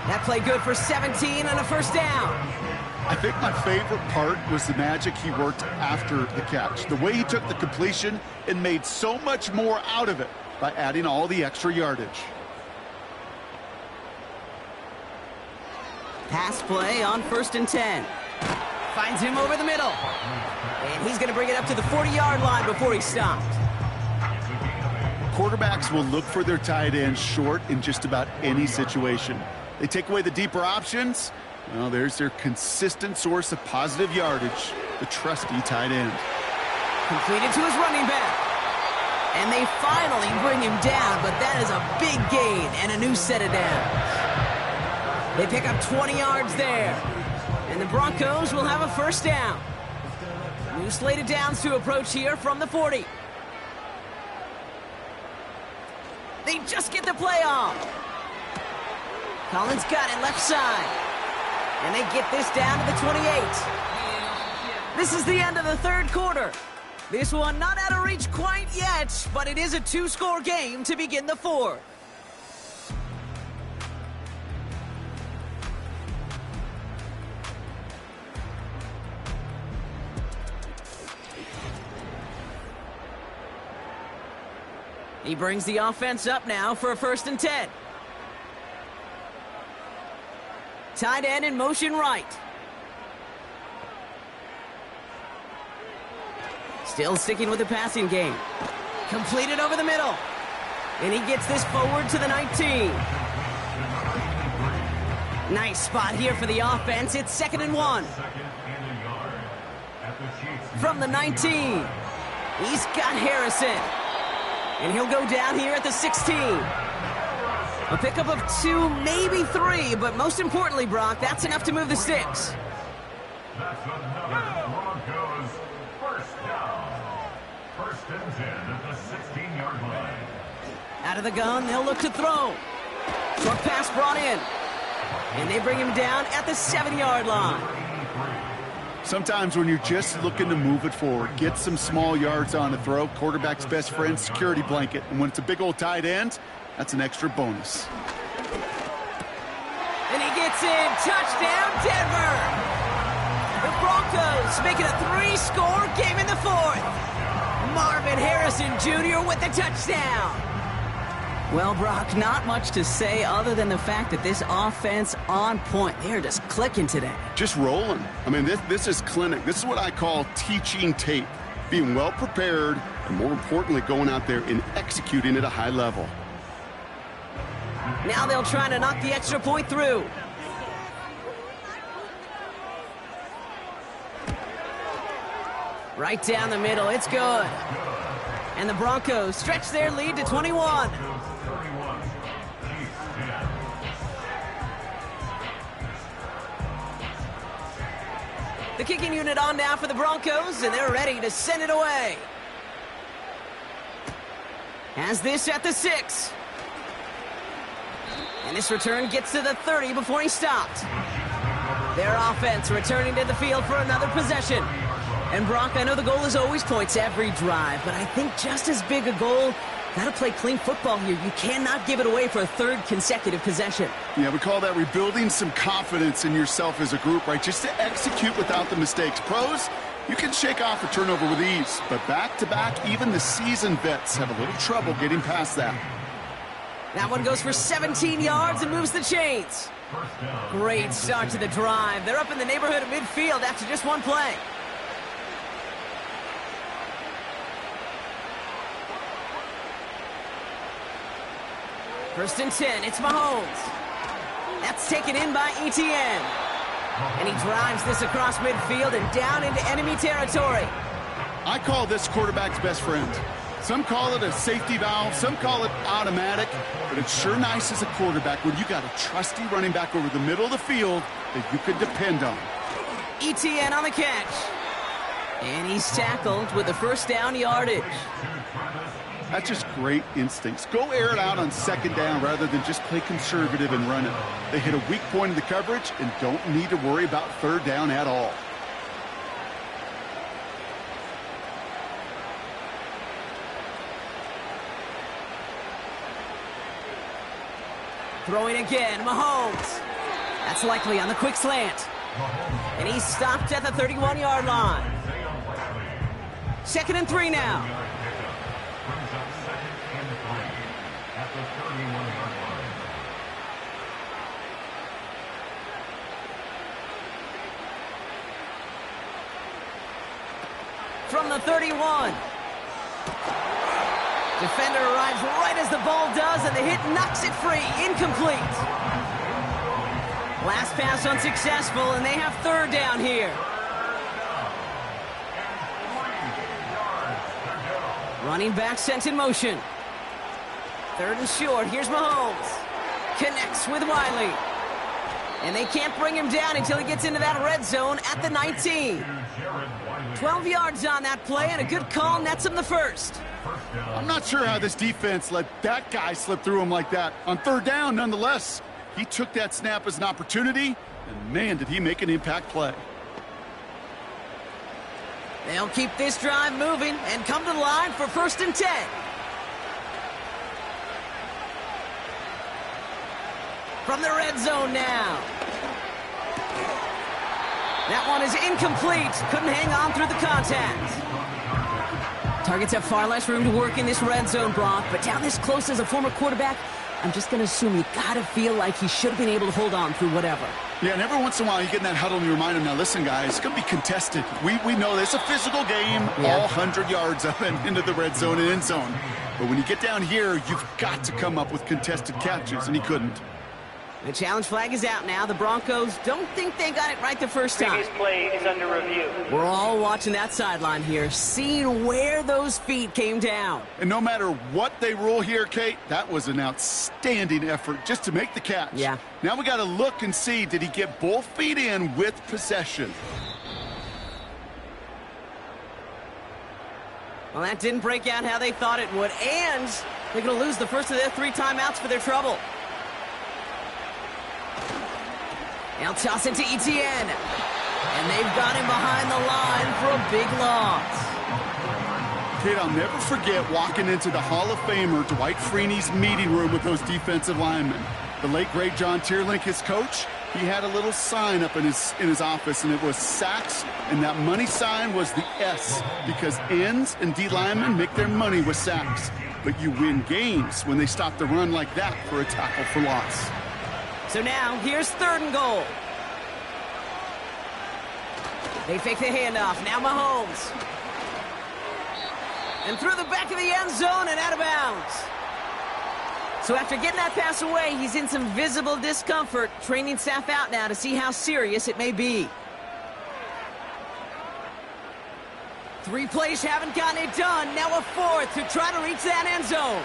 That play good for 17 and a 1st down. I think my favorite part was the magic he worked after the catch. The way he took the completion and made so much more out of it by adding all the extra yardage. Pass play on 1st and 10. Finds him over the middle. And he's going to bring it up to the 40-yard line before he's stopped. Quarterbacks will look for their tight ends short in just about any situation. They take away the deeper options. Well, there's their consistent source of positive yardage, the trusty tight end. Completed to his running back. And they finally bring him down, but that is a big gain and a new set of downs. They pick up 20 yards there. And the Broncos will have a 1st down. New slated downs to approach here from the 40. They just get the play off. Collins got it left side. And they get this down to the 28. This is the end of the 3rd quarter. This one not out of reach quite yet, but it is a 2-score game to begin the 4th. He brings the offense up now for a 1st and 10. Tight end in motion right. Still sticking with the passing game. Completed over the middle. And he gets this forward to the 19. Nice spot here for the offense. It's 2nd and 1. From the 19. He's got Harrison. And he'll go down here at the 16. A pickup of 2, maybe 3, but most importantly, Brock, that's enough to move the sticks. That's another Broncos first down. 1st and 10 at the 16-yard line. Out of the gun, they'll look to throw. Short pass brought in. And they bring him down at the 7-yard line. Sometimes when you're just looking to move it forward, get some small yards on a throw, quarterback's best friend, security blanket. And when it's a big old tight end, that's an extra bonus. And he gets in. Touchdown, Denver. The Broncos make it a 3-score game in the 4th. Marvin Harrison Jr. with the touchdown. Well, Brock, not much to say other than the fact that this offense on point. They're just clicking today. Just rolling. I mean, this is clinic. This is what I call teaching tape. Being well prepared, and more importantly, going out there and executing at a high level. Now they'll try to knock the extra point through. Right down the middle. It's good. And the Broncos stretch their lead to 21. The kicking unit on now for the Broncos, and they're ready to send it away. Has this at the 6. And this return gets to the 30 before he stopped. Their offense returning to the field for another possession. And Brock, I know the goal is always points every drive, but I think just as big a goal, got to play clean football here. You cannot give it away for a 3rd consecutive possession. Yeah, we call that rebuilding some confidence in yourself as a group, right? Just to execute without the mistakes. Pros, you can shake off a turnover with ease, but back-to-back, even the seasoned vets have a little trouble getting past that. That one goes for 17 yards and moves the chains. Great start to the drive. They're up in the neighborhood of midfield after just one play. First and 10, it's Mahomes. That's taken in by Etienne. And he drives this across midfield and down into enemy territory. I call this quarterback's best friend. Some call it a safety valve, some call it automatic, but it's sure nice as a quarterback when you got a trusty running back over the middle of the field that you could depend on. Etienne on the catch. And he's tackled with the first down yardage. That's just great instincts. Go air it out on 2nd down rather than just play conservative and run it. They hit a weak point in the coverage and don't need to worry about 3rd down at all. Throwing again, Mahomes. That's likely on the quick slant. And he's stopped at the 31-yard line. 2nd and 3 now. From the 31. Defender arrives right as the ball does, and the hit knocks it free. Incomplete. Last pass unsuccessful, and they have 3rd down here. Running back sent in motion. 3rd and short. Here's Mahomes. Connects with Wiley. And they can't bring him down until he gets into that red zone at the 19. 12 yards on that play, and a good call nets him the 1st. I'm not sure how this defense let that guy slip through him like that. On 3rd down, nonetheless, he took that snap as an opportunity, and man, did he make an impact play. They'll keep this drive moving and come to the line for 1st and 10. From the red zone now. That one is incomplete. Couldn't hang on through the contact. Targets have far less room to work in this red zone, Brock, but down this close as a former quarterback, I'm just going to assume you got to feel like he should have been able to hold on through whatever. Yeah, and every once in a while you get in that huddle and you remind them, now listen, guys, it's going to be contested. We know this. It's a physical game, all 100 yards up and into the red zone and end zone. But when you get down here, you've got to come up with contested catches, and he couldn't. The challenge flag is out now. The Broncos don't think they got it right the first time. Previous play is under review. We're all watching that sideline here, seeing where those feet came down. And no matter what they rule here, Kate, that was an outstanding effort just to make the catch. Yeah. Now we got to look and see, did he get both feet in with possession? Well, that didn't break out how they thought it would, and they're going to lose the first of their 3 timeouts for their trouble. Now toss it to Etienne. And they've got him behind the line for a big loss. Kate, I'll never forget walking into the Hall of Famer Dwight Freeney's meeting room with those defensive linemen. The late, great John Tierlink, his coach, he had a little sign up in his office, and it was sacks, and that money sign was the S, because ends and D linemen make their money with sacks. But you win games when they stop the run like that for a tackle for loss. So now, here's 3rd and goal. They fake the handoff. Now Mahomes. And through the back of the end zone and out of bounds. So after getting that pass away, he's in some visible discomfort. Training staff out now to see how serious it may be. 3 plays haven't gotten it done. Now a 4th to try to reach that end zone.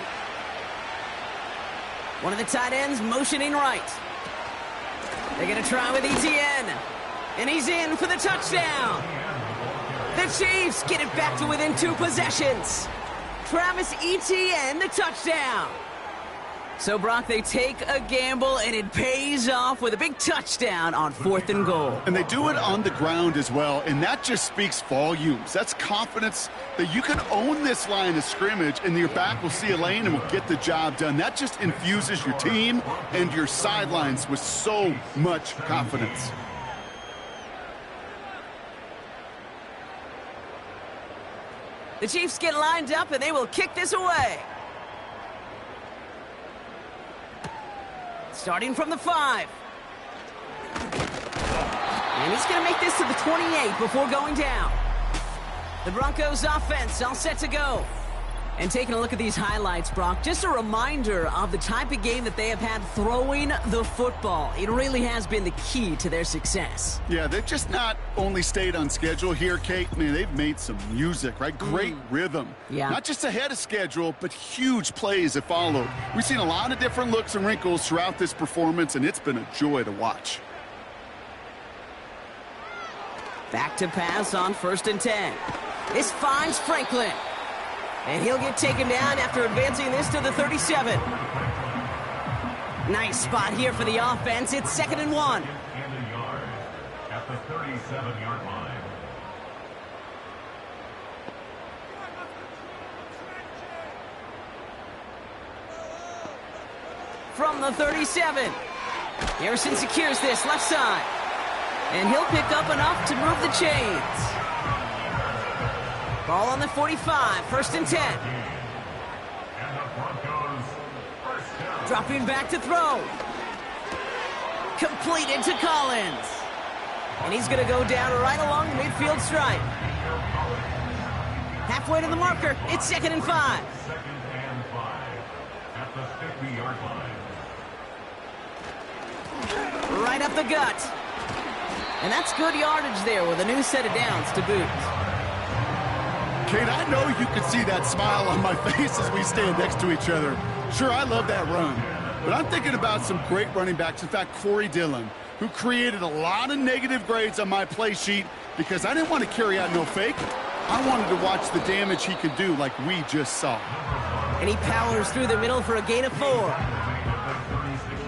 One of the tight ends motioning right. They're going to try with Etienne. And he's in for the touchdown. The Chiefs get it back to within 2 possessions. Travis Etienne, the touchdown. So, Brock, they take a gamble, and it pays off with a big touchdown on 4th and goal. And they do it on the ground as well, and that just speaks volumes. That's confidence that you can own this line of scrimmage, and your back will see a lane and will get the job done. That just infuses your team and your sidelines with so much confidence. The Chiefs get lined up, and they will kick this away. Starting from the 5. And he's going to make this to the 28 before going down. The Broncos offense all set to go. And taking a look at these highlights, Brock, just a reminder of the type of game that they have had throwing the football. It really has been the key to their success. Yeah, they've just not only stayed on schedule here, Kate. Man, they've made some music, right? Great rhythm. Yeah. Not just ahead of schedule, but huge plays that followed. We've seen a lot of different looks and wrinkles throughout this performance, and it's been a joy to watch. Back to pass on 1st and 10. This finds Franklin. And he'll get taken down after advancing this to the 37. Nice spot here for the offense. It's 2nd and 1. In the yard at the 37-yard line. From the 37. Harrison secures this left side. And he'll pick up enough to move the chains. Ball on the 45, 1st and 10. And the Broncos first down. Dropping back to throw. Completed to Collins. And he's going to go down right along the midfield stripe. Halfway to the marker. It's 2nd and 5. 2nd and 5 at the 50-yard line. Right up the gut. And that's good yardage there with a new set of downs to boot. Kate, I know you could see that smile on my face as we stand next to each other. Sure, I love that run. But I'm thinking about some great running backs. In fact, Corey Dillon, who created a lot of negative grades on my play sheet because I didn't want to carry out no fake. I wanted to watch the damage he could do like we just saw. And he powers through the middle for a gain of 4.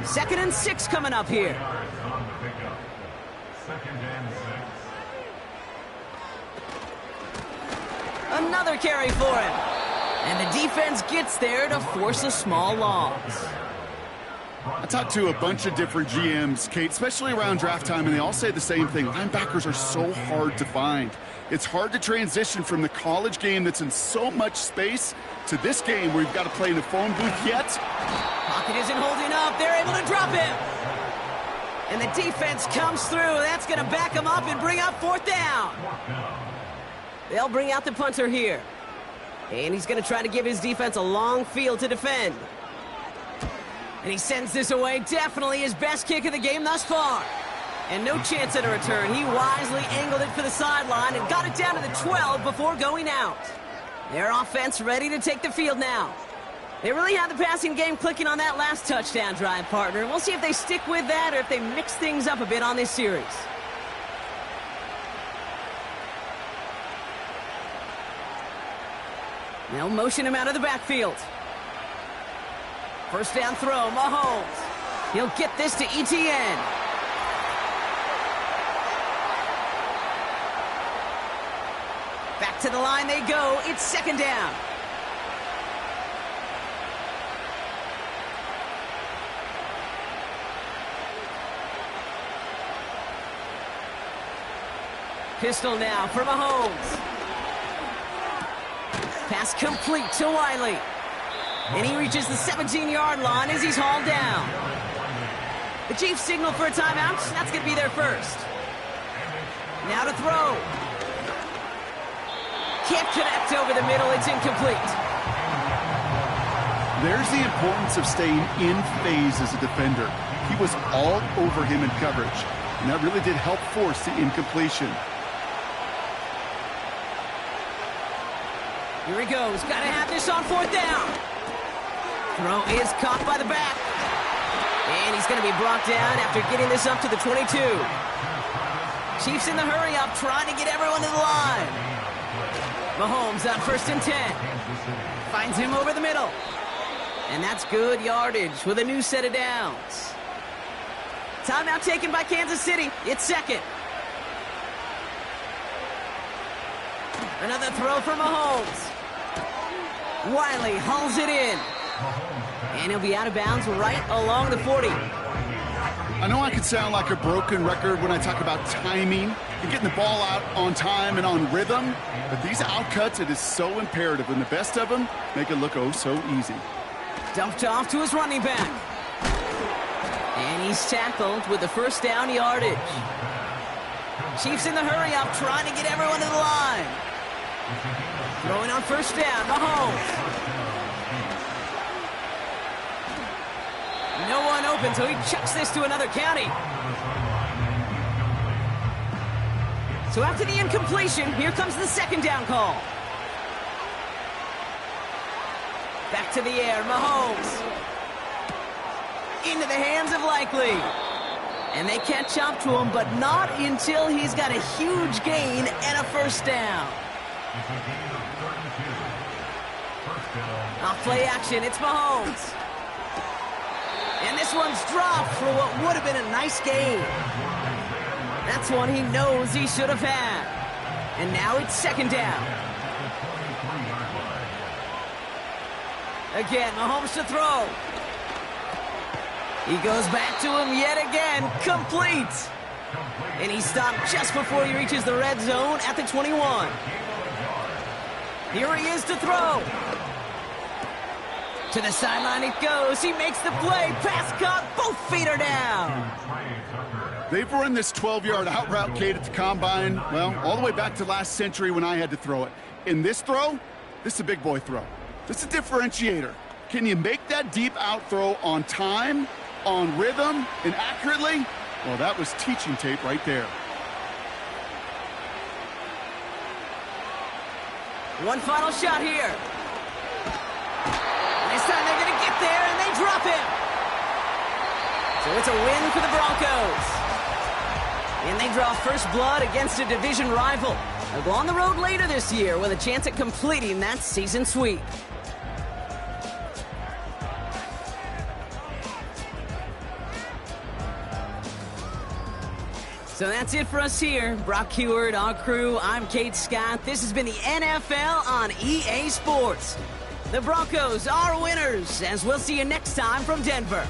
2nd and 6 coming up here. On the pickup. 2nd and 6. Another carry for him. And the defense gets there to force a small loss. I talked to a bunch of different GMs, Kate, especially around draft time, and they all say the same thing. Linebackers are so hard to find. It's hard to transition from the college game that's in so much space to this game where you've got to play in a phone booth yet. Pocket isn't holding up. They're able to drop him. And the defense comes through. That's going to back them up and bring up 4th down. They'll bring out the punter here. And he's going to try to give his defense a long field to defend. And he sends this away. Definitely his best kick of the game thus far. And no chance at a return. He wisely angled it for the sideline and got it down to the 12 before going out. Their offense ready to take the field now. They really had the passing game clicking on that last touchdown drive, partner. We'll see if they stick with that or if they mix things up a bit on this series. They'll motion him out of the backfield. First down throw, Mahomes. He'll get this to ETN. Back to the line they go. It's 2nd down. Pistol now for Mahomes. Pass complete to Wiley. And he reaches the 17-yard line as he's hauled down. The Chiefs signal for a timeout. That's going to be their first. Now to throw. Can't connect over the middle. It's incomplete. There's the importance of staying in phase as a defender. He was all over him in coverage, and that really did help force the incompletion. Here he goes. Got to have this on 4th down. Throw is caught by the back. And he's going to be brought down after getting this up to the 22. Chiefs in the hurry up, trying to get everyone to the line. Mahomes on 1st and 10. Finds him over the middle. And that's good yardage with a new set of downs. Timeout taken by Kansas City. It's 2nd. Another throw for Mahomes. Wiley hauls it in. And he'll be out of bounds right along the 40. I know I can sound like a broken record when I talk about timing and getting the ball out on time and on rhythm, but these outcuts, it is so imperative, and the best of them make it look oh so easy. Dumped off to his running back. And he's tackled with the 1st down yardage. Chiefs in the hurry up, trying to get everyone to the line. Throwing on 1st down, Mahomes. No one open, so he chucks this to another county. So after the incompletion, here comes the 2nd down call. Back to the air, Mahomes. Into the hands of Likely. And they catch up to him, but not until he's got a huge gain and a 1st down. Off play action, it's Mahomes. And this one's dropped for what would have been a nice gain. That's one he knows he should have had. And now it's 2nd down. Again, Mahomes to throw. He goes back to him yet again, complete. And he stopped just before he reaches the red zone at the 21. Here he is to throw. To the sideline it goes. He makes the play. Pass caught. Both feet are down. They've run this 12-yard out route, Kate, at the combine, well, all the way back to last century when I had to throw it. In this throw, this is a big boy throw. This is a differentiator. Can you make that deep out throw on time, on rhythm, and accurately? Well, that was teaching tape right there. One final shot here. This time they're going to get there, and they drop him. So it's a win for the Broncos. And they draw first blood against a division rival. They'll go on the road later this year with a chance at completing that season sweep. So that's it for us here. Brock Heward, our crew, I'm Kate Scott. This has been the NFL on EA Sports. The Broncos are winners, as we'll see you next time from Denver.